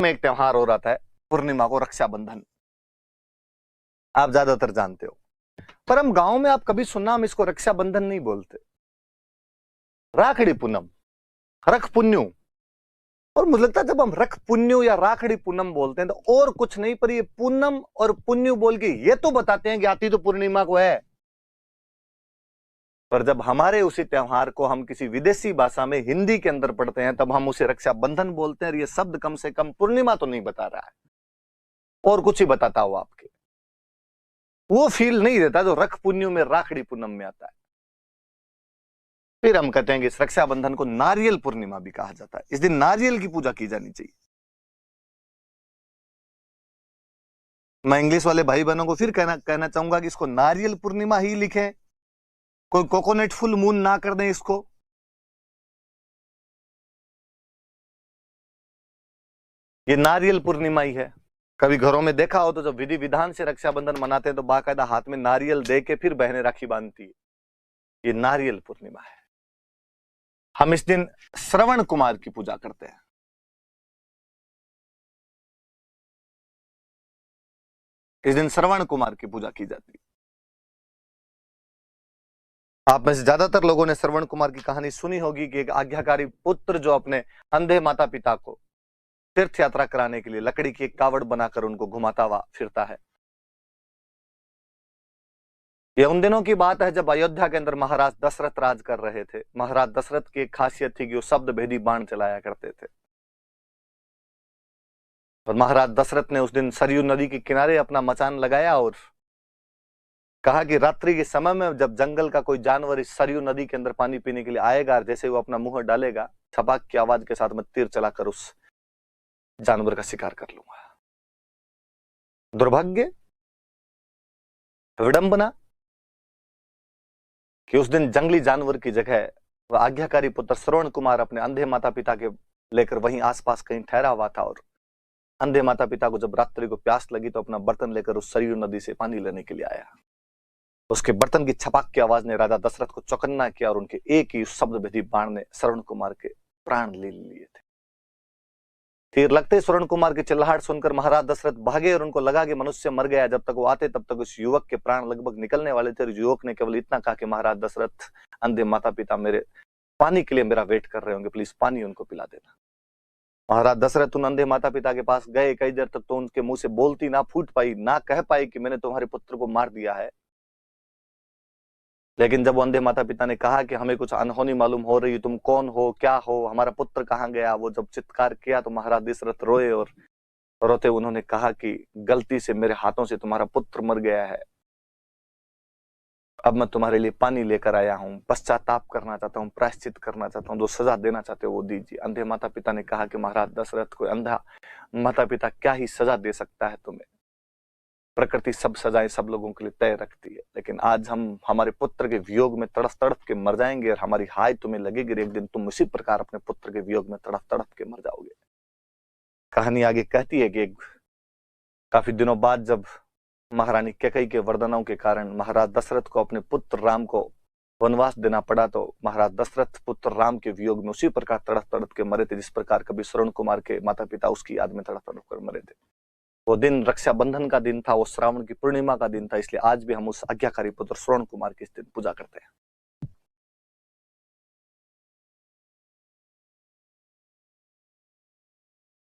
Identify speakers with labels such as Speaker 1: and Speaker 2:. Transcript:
Speaker 1: में एक त्योहार हो रहा था पूर्णिमा को, रक्षाबंधन, आप ज्यादातर जानते हो। पर हम गांव में आप कभी सुनना, हम इसको रक्षाबंधन नहीं बोलते, राखड़ी पूनम, रख पुन्यू। और मुझे लगता है जब हम रख पुन्यू या राखड़ी पूनम बोलते हैं तो और कुछ नहीं, पर ये पूनम और पुन्यू बोल के ये तो बताते हैं कि आती तो पूर्णिमा को है। पर जब हमारे उसी त्योहार को हम किसी विदेशी भाषा में हिंदी के अंदर पढ़ते हैं तब हम उसे रक्षाबंधन बोलते हैं। और ये शब्द कम से कम पूर्णिमा तो नहीं बता रहा है, और कुछ ही बताता हो आपके, वो फील नहीं देता जो रख पुन्यू में, राखड़ी पूनम में आता है। फिर हम कहते हैं कि इस रक्षाबंधन को नारियल पूर्णिमा भी कहा जाता है। इस दिन नारियल की पूजा की जानी चाहिए। मैं इंग्लिश वाले भाई बहनों को फिर कहना चाहूंगा कि इसको नारियल पूर्णिमा ही लिखें, कोई कोकोनट फुल मून ना कर दें इसको। ये नारियल पूर्णिमा ही है। कभी घरों में देखा हो तो जब विधि विधान से रक्षाबंधन मनाते हैं तो बाकायदा हाथ में नारियल दे के फिर बहनें राखी बांधती है। ये नारियल पूर्णिमा है। हम इस दिन श्रवण कुमार की पूजा करते हैं। इस दिन श्रवण कुमार की पूजा की जाती है। आप में से ज्यादातर लोगों ने श्रवण कुमार की कहानी सुनी होगी कि एक आज्ञाकारी पुत्र जो अपने अंधे माता पिता को तीर्थ यात्रा कराने के लिए लकड़ी की एक कावड़ बनाकर उनको घुमाता हुआ फिरता है। यह उन दिनों की बात है जब अयोध्या के अंदर महाराज दशरथ राज कर रहे थे। महाराज दशरथ की एक खासियत थी कि वो शब्द भेदी बाण चलाया करते थे। और महाराज दशरथ ने उस दिन सरयू नदी के किनारे अपना मचान लगाया और कहा कि रात्रि के समय में जब जंगल का कोई जानवर इस सरयू नदी के अंदर पानी पीने के लिए आएगा, जैसे वो अपना मुंह डालेगा, छपाक की आवाज के साथ मैं तीर चलाकर उस जानवर का शिकार कर लूंगा। दुर्भाग्य, विडंबना कि उस दिन जंगली जानवर की जगह वह आज्ञाकारी पुत्र श्रवण कुमार अपने अंधे माता पिता के लेकर वहीं आसपास कहीं ठहरा हुआ था। और अंधे माता पिता को जब रात्रि को प्यास लगी तो अपना बर्तन लेकर उस सरयू नदी से पानी लेने के लिए आया। उसके बर्तन की छपाक की आवाज ने राजा दशरथ को चौकन्ना किया और उनके एक ही शब्द भेदी बाण ने श्रवण कुमार के प्राण ले लिए थे। तीर लगते श्रवण कुमार की चिल्लाहट सुनकर महाराज दशरथ भागे और उनको लगा कि मनुष्य मर गया। जब तक वो आते तब तक उस युवक के प्राण लगभग निकलने वाले थे। युवक ने केवल इतना कहा कि महाराज दशरथ, अंधे माता पिता मेरे पानी के लिए मेरा वेट कर रहे होंगे, प्लीज पानी उनको पिला देना। महाराज दशरथ उन अंधे माता पिता के पास गए। कई देर तक तो उनके मुंह से बोलती ना फूट पाई, ना कह पाई कि मैंने तुम्हारे पुत्र को मार दिया है। लेकिन जब वो अंधे माता पिता ने कहा कि हमें कुछ अनहोनी मालूम हो रही, तुम कौन हो, क्या हो, हमारा पुत्र कहाँ गया, वो जब चित्कार किया तो महाराज दशरथ रोए और रोते उन्होंने कहा कि गलती से मेरे हाथों से तुम्हारा पुत्र मर गया है। अब मैं तुम्हारे लिए पानी लेकर आया हूं, पश्चाताप करना चाहता हूं, प्रायश्चित करना चाहता हूं, जो सजा देना चाहते हो वो दीजिए। अंधे माता पिता ने कहा कि महाराज दशरथ, को अंधा माता पिता क्या ही सजा दे सकता है तुम्हें, प्रकृति सब सजाएं सब लोगों के लिए तय रखती है। लेकिन आज हम हमारे पुत्र के वियोग में तड़प तड़प के मर जाएंगे और हमारी हाय तुम्हें लगेगी, एक दिन तुम उसी प्रकार अपने पुत्र के वियोग में तड़प तड़प के मर जाओगे। कहानी आगे कहती है कि काफी दिनों बाद जब महारानी कैकेयी के वरदानों के कारण महाराज दशरथ को अपने पुत्र राम को वनवास देना पड़ा, तो महाराज दशरथ पुत्र राम के वियोग में उसी प्रकार तड़प तड़प के मरे थे जिस प्रकार कभी श्रवण कुमार के माता पिता उसकी याद में तड़प तड़प कर मरे थे। वो दिन रक्षाबंधन का दिन था, वो श्रावण की पूर्णिमा का दिन था, इसलिए आज भी हम उस आज्ञाकारी पुत्र श्रवण कुमार की इस दिन पूजा करते हैं।